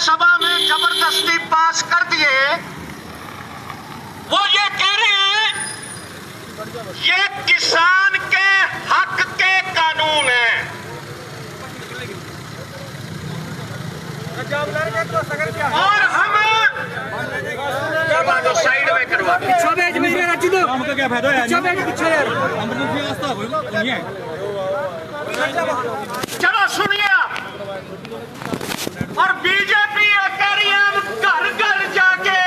राज्यसभा में जबरदस्ती पास कर दिए, वो ये कह रहे हैं ये किसान के हक के कानून है। और हम साइड में करवा क्या फायदा है? चलो सुनिए आप। और बीजेपी ये कह रही है हम घर घर जाके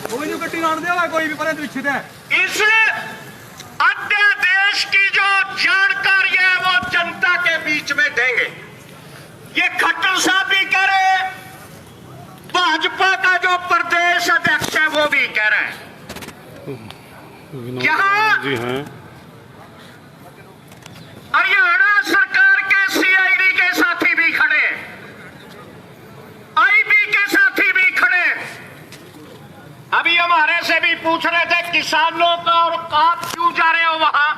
कोई नहीं कट्टी लाड़ देगा, कोई भी परे पीछे है। इस अध्यादेश की जो जानकारी है वो जनता के बीच में देंगे। ये खट्टर साहब भी कह रहे हैं, भाजपा का जो प्रदेश अध्यक्ष है वो भी कह रहे हैं। यहाँ हरियाणा सरकार के सीआईडी के साथी भी खड़े, आईबी के साथी भी खड़े। अभी हमारे से भी पूछ रहे थे किसानों का, और आप क्यों जा रहे हो वहां?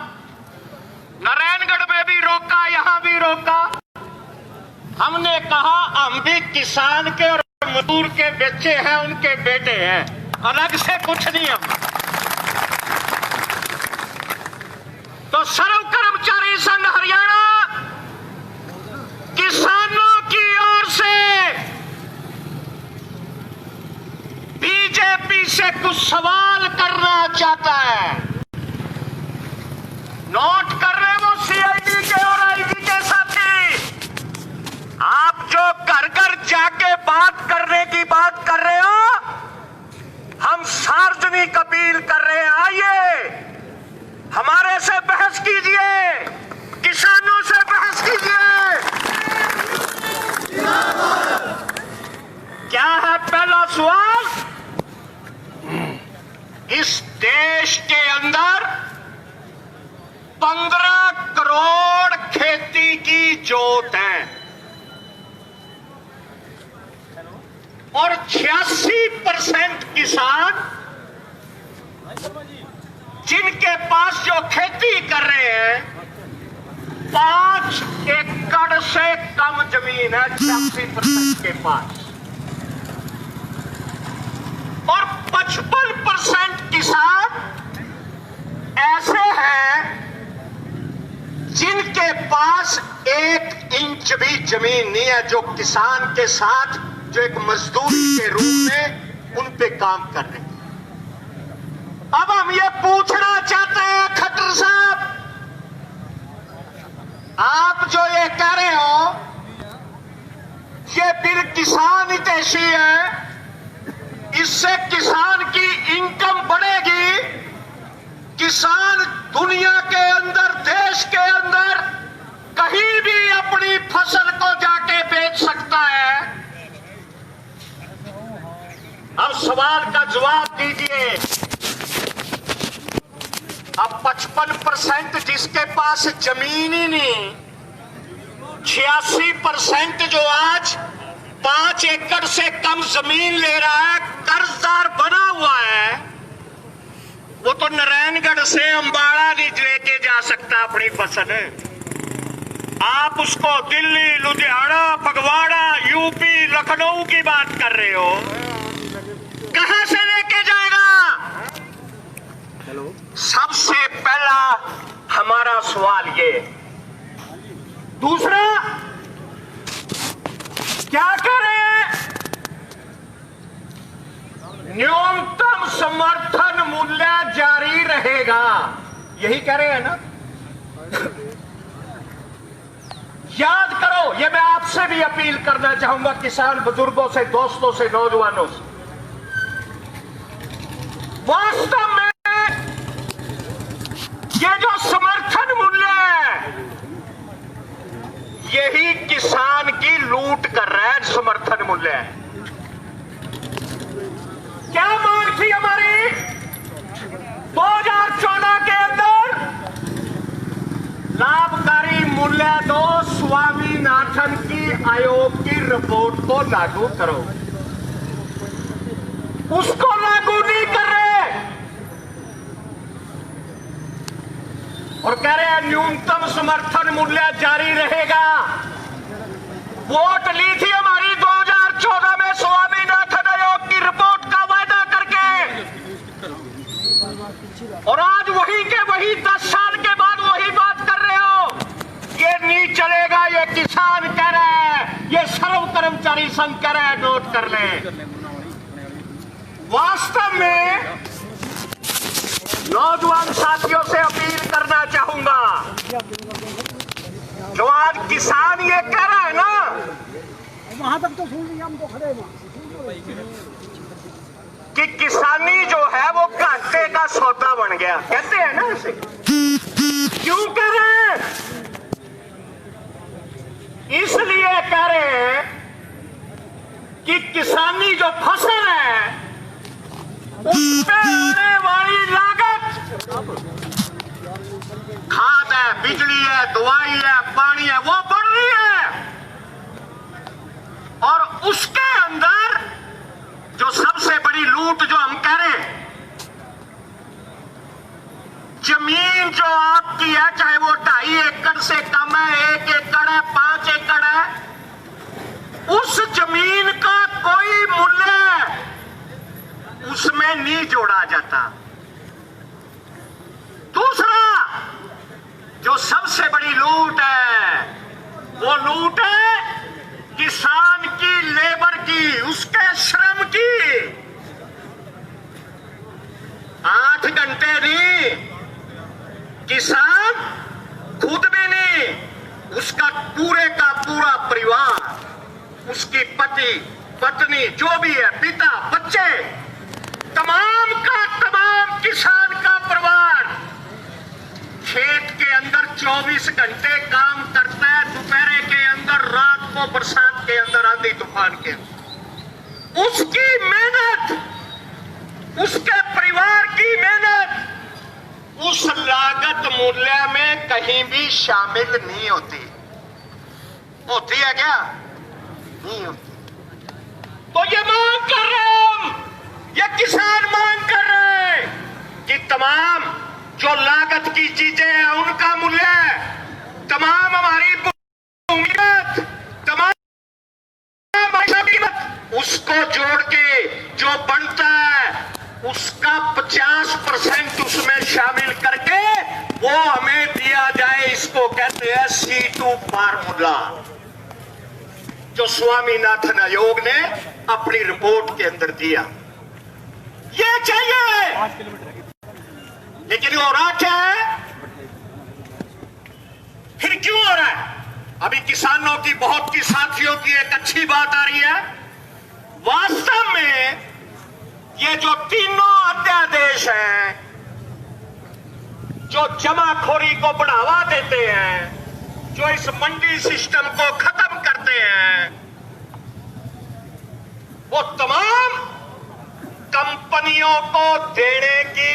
नारायणगढ़ में भी रोका, यहां भी रोका। हमने कहा हम भी किसान के और मजदूर के बच्चे हैं, उनके बेटे हैं, अलग से कुछ नहीं हम। तो सर्व कर्मचारी संघ हरियाणा किसानों की ओर से बीजेपी से कुछ सवाल करना चाहता है। नोट कर रहे वो सीआईडी के और आईबी के साथी। आप जो घर घर जाके बात करने की बात कर रहे हो, हम सार्वजनिक अपील कर रहे हैं, आइए हमारे से बहस कीजिए, किसानों से बहस कीजिए। क्या है पहला सवाल? इस देश के अंदर 15 करोड़ खेती की जोत है और 86% किसान जिनके पास जो खेती कर रहे हैं 5 एकड़ से कम जमीन है, 86% के पास। और 55% किसान ऐसे हैं जिनके पास 1 इंच भी जमीन नहीं है, जो किसान के साथ जो एक मजदूरी के रूप में उन पे काम कर रहे हैं। अब हम ये पूछना चाहते हैं खट्टर साहब, आप जो ये कह रहे हो ये बिल किसान हितैषी है, इससे किसान की इनकम बढ़ेगी, किसान दुनिया के अंदर, देश के अंदर कहीं भी अपनी फसल को जाके बेच सकता है। अब सवाल का जवाब दीजिए। अब 55% जिसके पास जमीन ही नहीं, 86% जो आज 5 एकड़ से कम जमीन ले रहा है, कर्जदार बना हुआ है, वो तो नारायणगढ़ से अंबाला नहीं लेके जा सकता अपनी फसल। आप उसको दिल्ली, लुधियाना, फगवाड़ा, यूपी, लखनऊ की बात कर रहे हो, कहां से लेके जाएगा? सबसे पहला हमारा सवाल ये। दूसरा, क्या करें? न्यूनतम समर्थन मूल्य जारी रहेगा, यही कह रहे हैं ना? याद करो, ये मैं आपसे भी अपील करना चाहूंगा, किसान बुजुर्गों से, दोस्तों से, नौजवानों से। वास्तव में ये जो समर्थन मूल्य है, यही किसान की लूट कर रहा है। समर्थन मूल्य क्या मांग थी हमारी 2014 के अंदर? लाभकारी मूल्य दो, स्वामीनाथन की आयोग की रिपोर्ट को लागू करो। उसको लागू नहीं कर रहे और कह रहे हैं न्यूनतम समर्थन मूल्य जारी रहेगा। वोट ली थी हमारी 2014 सर्व कर्मचारी संघ कह रहे हैं, नोट कर लें। वास्तव में नौजवान साथियों से अपील करना चाहूंगा, जो आज किसान ये कह रहा है ना वहां तक तो सुन लिया, हम तो खड़े कि किसानी जो है वो घाटे का सौदा बन गया, कहते हैं ना इसे, क्यों कह रहे हैं? इसलिए कह रहे हैं कि किसानी जो फसल है उसमें आने वाली लागत, खाद है, बिजली है, दवाई है, पानी है, वो बढ़ रही है। और उसके अंदर जो सबसे बड़ी लूट जो हम कह रहे हैं, जमीन जो आपकी है, चाहे वो 2.5 एकड़ से कम है, 1 एकड़ है, 5 एकड़ है, उस जमीन का कोई मूल्य उसमें नहीं जोड़ा जाता। दूसरा जो सबसे बड़ी लूट है, वो लूट है किसान की लेबर की, उसके श्रम की। 8 घंटे नहीं, किसान खुद भी नहीं, उसका पूरे का पूरा परिवार, उसकी पति पत्नी जो भी है, पिता बच्चे, तमाम का तमाम किसान का परिवार खेत के अंदर 24 घंटे काम करता है, दोपहर के अंदर, रात को, बरसात के अंदर, आंधी तूफान के। उसकी मेहनत, उसके परिवार की मेहनत उस लागत मूल्य में कहीं भी शामिल नहीं होती। होती है क्या? नहीं होती। तो ये मांग कर रहे हैं हम, ये किसान मांग कर रहे हैं कि तमाम जो लागत की चीजें हैं उनका मूल्य, तमाम हमारी भूमिगत, तमाम उसको जोड़ के जो बनता है उसका 50% उसमें शामिल करके वो हमें दिया जाए। इसको कहते हैं C2 फार्मूला, जो स्वामीनाथन आयोग ने अपनी रिपोर्ट के अंदर दिया। ये चाहिए, लेकिन हो रहा क्या है? फिर क्यों हो रहा है? अभी किसानों की, बहुत की साथियों की एक अच्छी बात आ रही है। वास्तव में ये जो तीनों अध्यादेश हैं, जो जमाखोरी को बढ़ावा देते हैं, जो इस मंडी सिस्टम को खत्म करते हैं, वो तमाम कंपनियों को देने की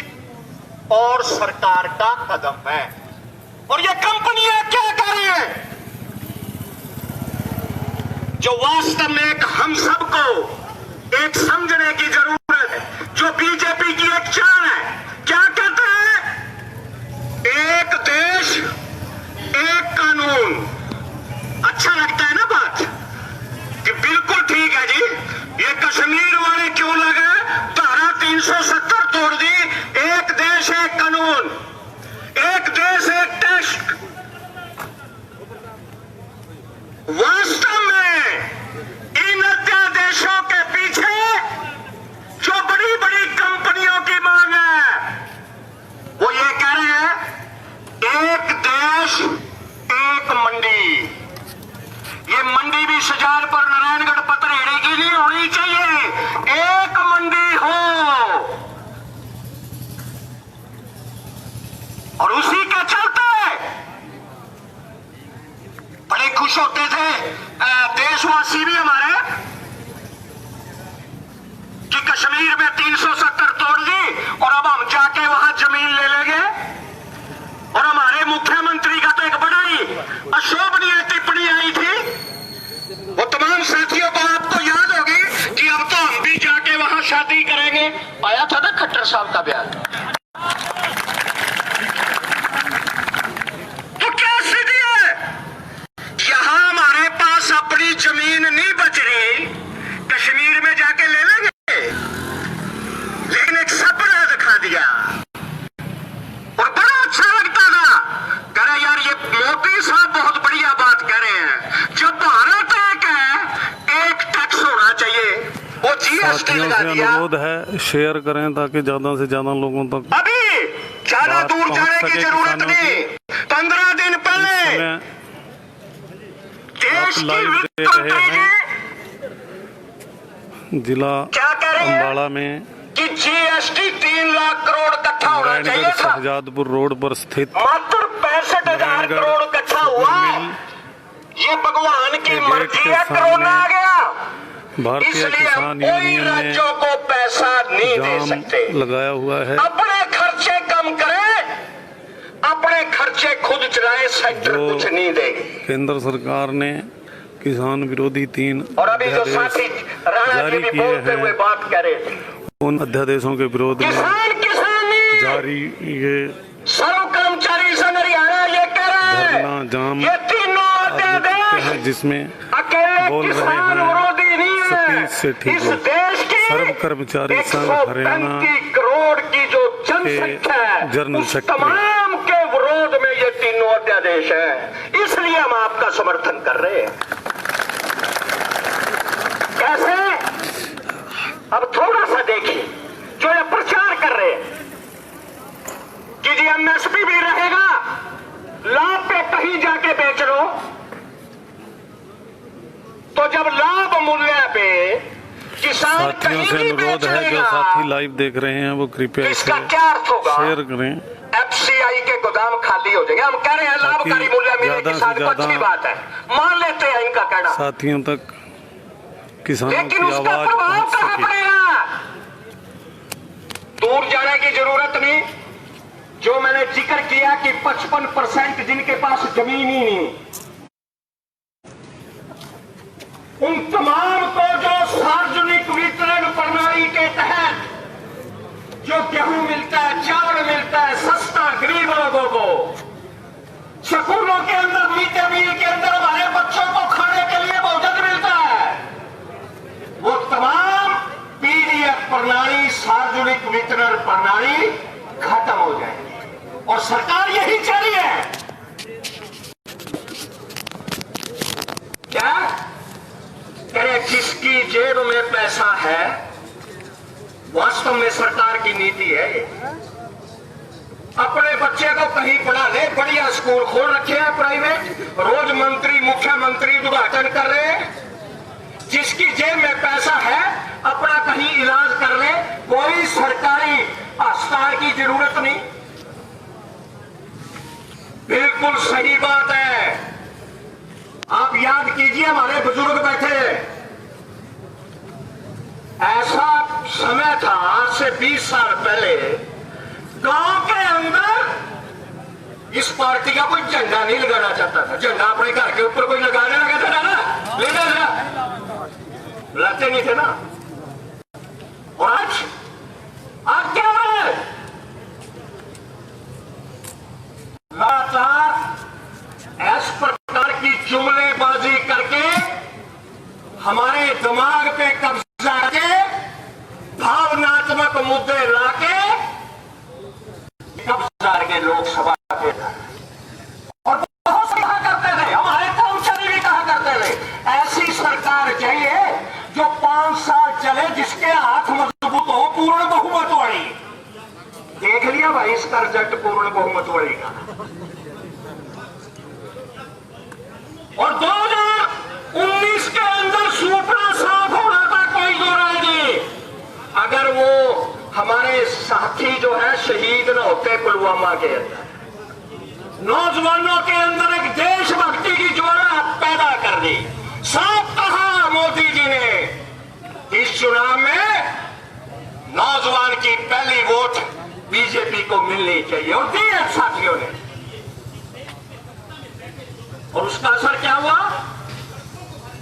और सरकार का कदम है। और ये कंपनियां क्या कर रही हैं? जो वास्तव में एक हम सबको एक समझने की जरूरत है, जो बीजेपी की एक चाल है। क्या कहते हैं? एक देश एक कानून। अच्छा लगता है ना बात, कि बिल्कुल ठीक है जी, ये कश्मीर वाले क्यों लगे, धारा 370 तोड़ दी, एक देश एक कानून, एक देश एक टेस्ट। वास्तव में इन अध्यादेशों के पीछे जो बड़ी बड़ी कंपनियों की मांग है, वो ये कह रहे हैं एक देश एक मंडी। ये मंडी भी शुजालपुर, नारायणगढ़, पतरेड़ी की नहीं होनी चाहिए, एक मंडी हो। और उसी के चलते बड़े खुश होते थे देशवासी भी हमारे कि कश्मीर में 370 तोड़ दी और अब हम जाके वहां जमीन ले लेंगे। और हमारे मुख्यमंत्री का तो एक बड़ा ही अशोभनीय टिप्पणी आई थी, वो तमाम साथियों को आपको याद होगी कि अब तो हम भी जाके वहां शादी करेंगे। आया था ना खट्टर साहब का बयान। तो क्या स्थिति है? यहां हमारे पास अपनी जमीन नहीं बच रही, कश्मीर में जाके ले लेंगे। लेकिन एक सपना दिखा दिया और बड़ा अच्छा लगता था। कह रहे यार, ये मोदी साहब बहुत बढ़िया बात कह रहे हैं। जब भारत एक है, जीएसटी साथियों लगा से दिया। अनुरोध है शेयर करें ताकि ज्यादा से ज्यादा लोगों तक अभी ज्यादा बात दूर पहुंच जाने की सके जरूरत किसानों नहीं। 15 दिन पहले समय देश की लाइव वित्त दे रहे मंत्री हैं। जी जिला क्या कह रहे हैं अम्बाड़ा में कि जीएसटी 3 लाख करोड़ इकट्ठा होना चाहिए नारायणगढ़ था, शहजादपुर रोड पर स्थित मात्र 65,000 नारायणगढ़ करोड़ इकट्ठा हुआ। मिल ये भगवान की के मर्जी गेट के है, कोरोना आ गया, भारतीय इसलिए हम किसान कोई यूनियन ने राज्यों को पैसा नहीं दे जाम सकते। लगाया हुआ है। अपने खर्चे कम करें, अपने खर्चे खुद चलाए, सेक्टर जो कुछ नहीं देगी। केंद्र सरकार ने किसान विरोधी 3 और अभी जो अध्यादेश साथी राणा जी जारी भी किए बोलते हुए हैं, बात कर रहे थे, उन अध्यादेशों के विरोध में किसानी जारी ये सर्व कर्मचारी संघ हरियाणा ये कह रहा है धरना जाम ये तीनों आप देखते अध्यादेश हैं जिसमें अकेले बोल रहे किसान हैं विरोधी नहीं है। सतीश सेठी इस को देश की सर्व कर्मचारी संघ हरियाणा 135 करोड़ की जो जनसंख्या है जनरल उस सेक्रेटरी। तमाम के विरोध में ये तीनों अध्यादेश है, इसलिए हम आपका समर्थन कर रहे हैं। कैसे? अब थोड़ा सा देखिए, जो ये प्रचार कर रहे हैं कि जी एमएसपी भी रहेगा, लाभ पे कहीं जाके बेच लो, तो जब लाभ मूल्य पे किसान साथियों कहीं से भी अनुरोध बेच है जो लेगा, साथी लाइव देख रहे हैं वो कृपया इसे इसका क्या अर्थ होगा? शेयर करें एफसीआई के गोदाम खाली हो जाएंगे। हम कह रहे हैं लाभकारी मूल्य मिले, ज्यादा से किसान को ज्यादा अच्छी बात है, मान लेते हैं इनका कहना, साथियों तक किसानों लेकिन की उसका आवाज प्रभाव पहुंच कहां सके। पड़ेगा? दूर जाने की जरूरत नहीं। जो मैंने जिक्र किया कि 55% जिनके पास जमीन ही नहीं, उन तमाम को जो सार्वजनिक वितरण प्रणाली के तहत जो गेहूं मिलता है, चावल मिलता है सस्ता गरीब लोगों को, स्कूलों के अंदर मिड डे मील के अंदर हमारे बच्चों को खाने के लिए भोजन मिलता है, वो तमाम पीडीएफ प्रणाली, सार्वजनिक वितरण प्रणाली खत्म हो जाएगी। और सरकार यही चाह रही है। क्या करे? जिसकी जेब में पैसा है, वास्तव में सरकार की नीति है ये। अपने बच्चे को कहीं पढ़ा ले, बढ़िया स्कूल खोल रखे हैं प्राइवेट, रोज मंत्री मुख्यमंत्री उद्घाटन कर रहे हैं। जिसकी जेब में पैसा है अपना कहीं इलाज कर ले, कोई सरकारी अस्पताल की जरूरत नहीं। बिल्कुल सही बात है। आप याद कीजिए, हमारे बुजुर्ग बैठे हैं, ऐसा समय था आज से 20 साल पहले, गांव के अंदर इस पार्टी का कोई झंडा नहीं लगाना चाहता था। झंडा अपने घर के ऊपर कोई लगाने लगा था ना, लगाते नहीं थे ना। और आज क्या है? लगातार इस प्रकार की जुमलेबाजी करके हमारे दिमाग पे कब्जा करके भावनात्मक मुद्दे लाके कब्जा करके लोकसभा के, और बहुत से कहा करते थे, हमारे कर्मचारी भी कहा करते थे, ऐसी सरकार चाहिए जो 5 साल चले, जिसके हाथ मजबूत हो, पूर्ण बहुमत वाली। देख लिया भाई इसका रिजल्ट पूर्ण बहुमत वाली का। और 2019 के अंदर सूपड़ा साफ होना था, कोई दो राय नहीं। अगर वो हमारे साथी जो है शहीद न होते पुलवामा के अंदर, नौजवानों के अंदर एक देशभक्ति की ज्वाला पैदा कर दी। साफ कहा मोदी जी ने, इस चुनाव में नौजवान की पहली वोट बीजेपी को मिलनी चाहिए, और दी है साथियों ने। और उसका असर क्या हुआ?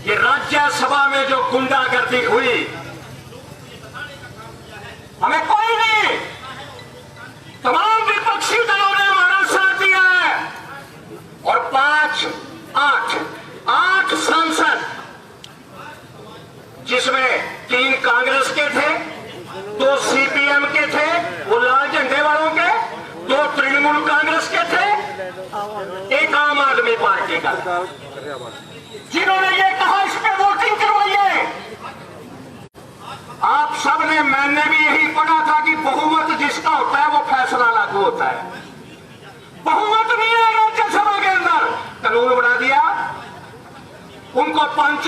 ये राज्यसभा में जो गुंडागर्दी हुई, हमें कोई नहीं, तमाम विपक्षी दलों ने हमारा साथ दिया है। और 8 सांसद, जिसमें 3 कांग्रेस के थे, 2 सीपीएम के थे, वो लाल झंडे वालों के, 2 तृणमूल कांग्रेस के थे, 1 आम आदमी पार्टी का, जिन्होंने ये कहा इस पे वोटिंग करवाइए।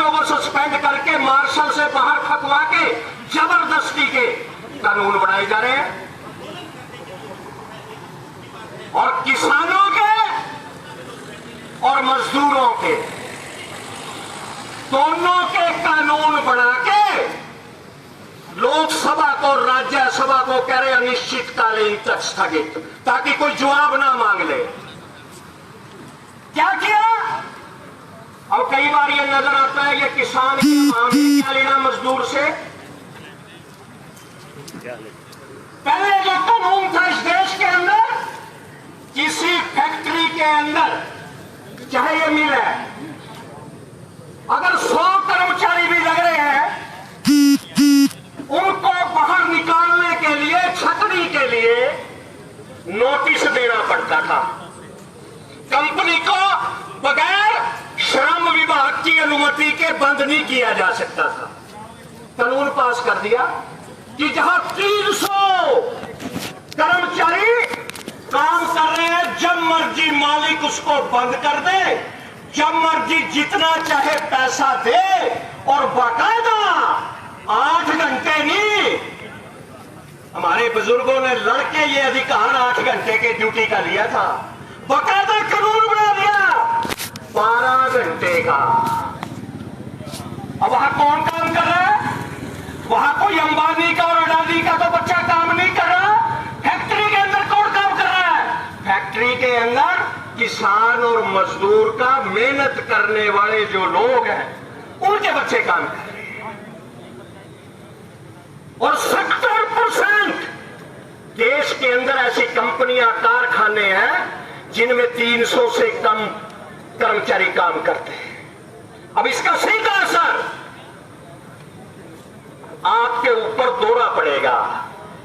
जो वो सस्पेंड करके मार्शल से बाहर खपवा के जबरदस्ती के कानून बनाए जा रहे हैं। और किसानों के और मजदूरों के दोनों के कानून बना के लोकसभा को राज्यसभा को कह रहे अनिश्चितकालीन तक स्थगित, ताकि कोई जवाब ना मांग ले। क्या किया? और कई बार ये नजर आता है ये किसान की मामले क्या लेना मजदूर से। पहले जो कानून था इस देश के अंदर, किसी फैक्ट्री के अंदर चाहे ये मिल है, अगर 100 कर्मचारी भी लग रहे हैं, उनको बाहर निकालने के लिए, छटनी के लिए नोटिस देना पड़ता था। कंपनी को बगैर श्रम विभाग की अनुमति के बंद नहीं किया जा सकता था। कानून पास कर दिया कि जहां 300 कर्मचारी काम कर रहे हैं, जब मर्जी मालिक उसको बंद कर दे, जब मर्जी जितना चाहे पैसा दे, और बाकायदा 8 घंटे नहीं। हमारे बुजुर्गों ने लड़के ये अधिकार 8 घंटे के ड्यूटी का लिया था, बाकायदा कानून बना दिया 12 घंटे का। अब वहां कौन काम कर रहा है? वहां कोई अंबानी का और अडानी का तो बच्चा काम नहीं कर रहा। फैक्ट्री के अंदर कौन काम कर रहा है? फैक्ट्री के अंदर किसान और मजदूर का, मेहनत करने वाले जो लोग हैं, उनके बच्चे काम कर रहे हैं। और 70% देश के अंदर ऐसी कंपनियां, कारखाने हैं जिनमें 300 से कम कर्मचारी काम करते हैं। अब इसका सीधा असर आपके ऊपर दोहरा पड़ेगा।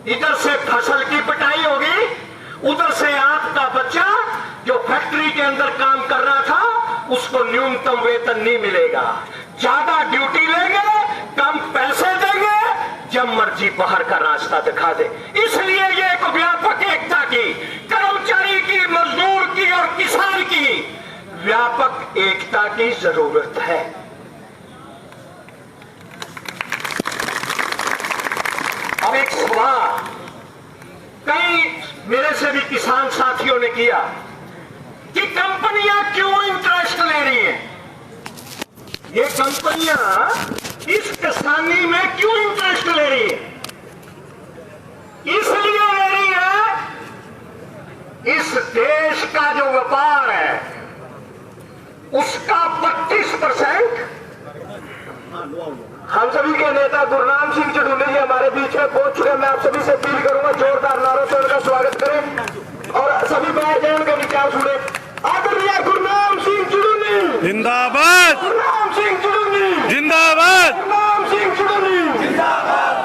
इधर से फसल की पिटाई होगी, उधर से आपका बच्चा जो फैक्ट्री के अंदर काम कर रहा था, उसको न्यूनतम वेतन नहीं मिलेगा। ज्यादा ड्यूटी लेंगे, कम पैसे देंगे, जब मर्जी बाहर का रास्ता दिखा दे। इसलिए ये एक व्यापक एकता की, कर्मचारी की, मजदूर की और किसान की व्यापक एकता की जरूरत है। अब एक सवाल कई मेरे से भी किसान साथियों ने किया कि कंपनियां क्यों इंटरेस्ट ले रही हैं? ये कंपनियां इस किसानी में क्यों इंटरेस्ट ले रही है? इसलिए ले रही है, इस देश का जो व्यापार है उसका 32%। हम सभी के नेता गुरनाम सिंह चढ़ूले जी हमारे बीच में पहुंच चुके हैं। मैं आप सभी से अपील करूंगा, जोरदार नारों से उनका स्वागत करें और सभी बैठजान के विचार सुने। आदरणीय गुरनाम सिंह चढ़ूले जिंदाबाद, गुरनाम सिंह चढ़ूले जिंदाबाद, गुरनाम सिंह चढ़ूले जिंदाबाद,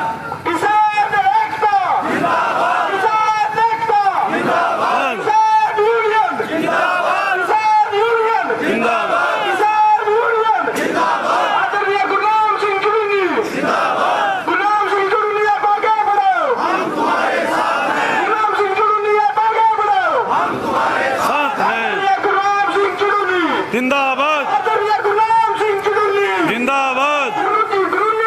किसान एकता जिंदाबाद, किसान एकता जिंदाबाद, किसान यूनियन जिंदाबाद, किसान यूनियन जिंदाबाद, किसान यूनियन जिंदाबाद। आदरणीय गुरनाम सिंह चढ़ूले जिंदाबाद, गुरनाम सिंह चढ़ूले आप आगे बढ़ो, हम तुम्हारे साथ हैं। गुरनाम सिंह चढ़ूले आप आगे बढ़ो, हम तुम्हारे साथ हैं। आदरणीय गुरनाम सिंह चढ़ूले जिंदाबाद, आदरणीय गुरनाम सिंह चढ़ूले जिंदाबाद, गुरनाम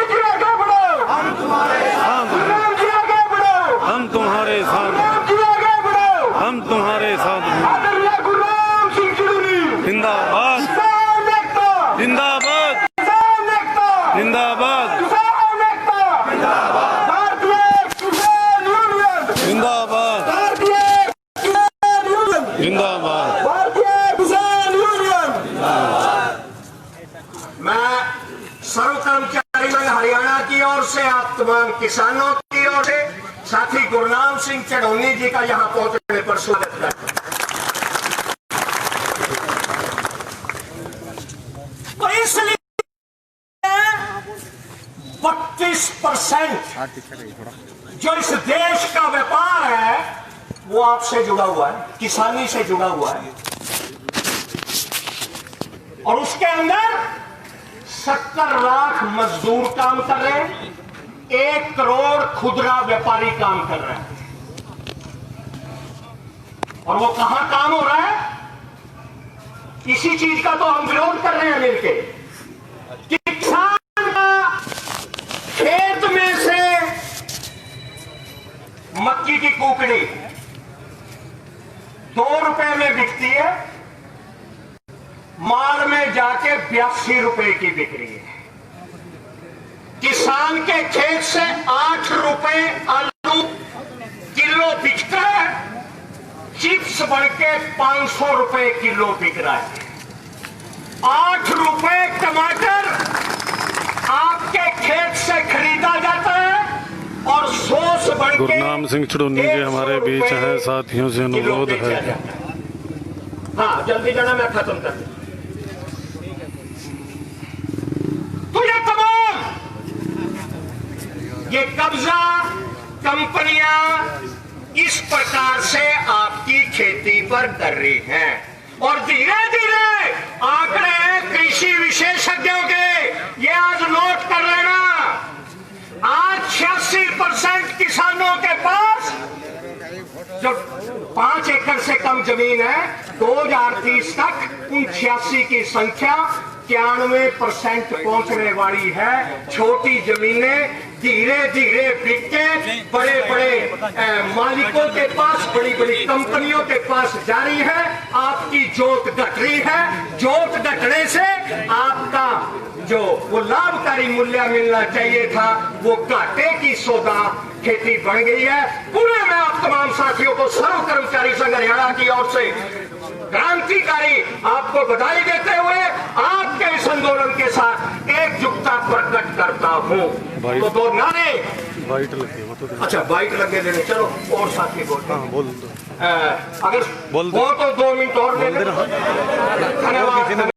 जी आगे बढ़ो, हम तुम्हारे साथ हैं। गुरनाम जी आगे बढ़ो, हम तुम्हारे साथ हैं। गुरनाम जी आगे बढ़ो, हम तुम्हारे साथ हैं। आदरणीय गुरनाम सिंह चढ़ूले जिंदाबाद, किसान एकता जिंदाबाद, किसान एकता जिंदाबाद, किसान एकता जिंदाबाद, भारतीय किसान यूनियन जिंदाबाद, भारतीय किसान यूनियन जिंदाबाद। भारतीय किसान यूनियन। मैं सर्व कर्मचारी संघ हरियाणा की ओर से, आप तमाम किसानों की ओर से, साथी गुरनाम सिंह चढ़ौनी जी का यहां पहुंचने पर स्वागत करता हूं। तो इसलिए 32% जो इस देश का व्यापार है वो आपसे जुड़ा हुआ है, किसानी से जुड़ा हुआ है। और उसके अंदर 70 लाख मजदूर काम कर रहे हैं, 1 करोड़ खुदरा व्यापारी काम कर रहे हैं। और वो कहां काम हो रहा है? इसी चीज का तो हम विरोध कर रहे हैं मिलके कि कुकड़ी 2 रुपए में बिकती है, माल में जाके 82 रुपए की बिक रही है। किसान के खेत से 8 रुपए आलू किलो बिकता है, चिप्स बढ़ के 500 रुपए किलो बिक रहा है। 8 रुपए टमाटर आपके खेत से खरीदा जाता है और सॉस बढ़ के गुरनाम सिंह चुड़ूनी जी हमारे बीच हैं, साथियों से अनुरोध है। हाँ जल्दी जाना, मैं खत्म कर दूं। तो ये तमाम ये कब्जा कंपनियां इस प्रकार से आपकी खेती पर कर रही हैं और धीरे धीरे आंकड़े कृषि विशेषज्ञों के ये आज नोट कर लेना, आज 86% किसानों के पास जो 5 एकड़ से कम जमीन है 2030 तक उन 86 की संख्या 91% पहुंचने वाली है। छोटी जमीनें धीरे धीरे बिक के बड़े बड़े मालिकों के पास, बड़ी बड़ी कंपनियों के पास जा रही है। आपकी जोत घट रही है, जोत घटने से आपका जो वो लाभकारी मूल्य मिलना चाहिए था वो घाटे की सौदा खेती बढ़ गई है। पूरे में आप तमाम साथियों को सर्व कर्मचारी संघ हरियाणा की ओर से क्रांतिकारी आपको बधाई देते हुए आपके इस आंदोलन के साथ एकजुटता प्रकट करता हूँ। तो 2 नारे वाइट लगे वो तो अच्छा बाइट लगे देने, चलो और साथी बोल। हाँ बोल दो, अगर बोल दो। वो तो 2 मिनट और ले लेना। धन्यवाद।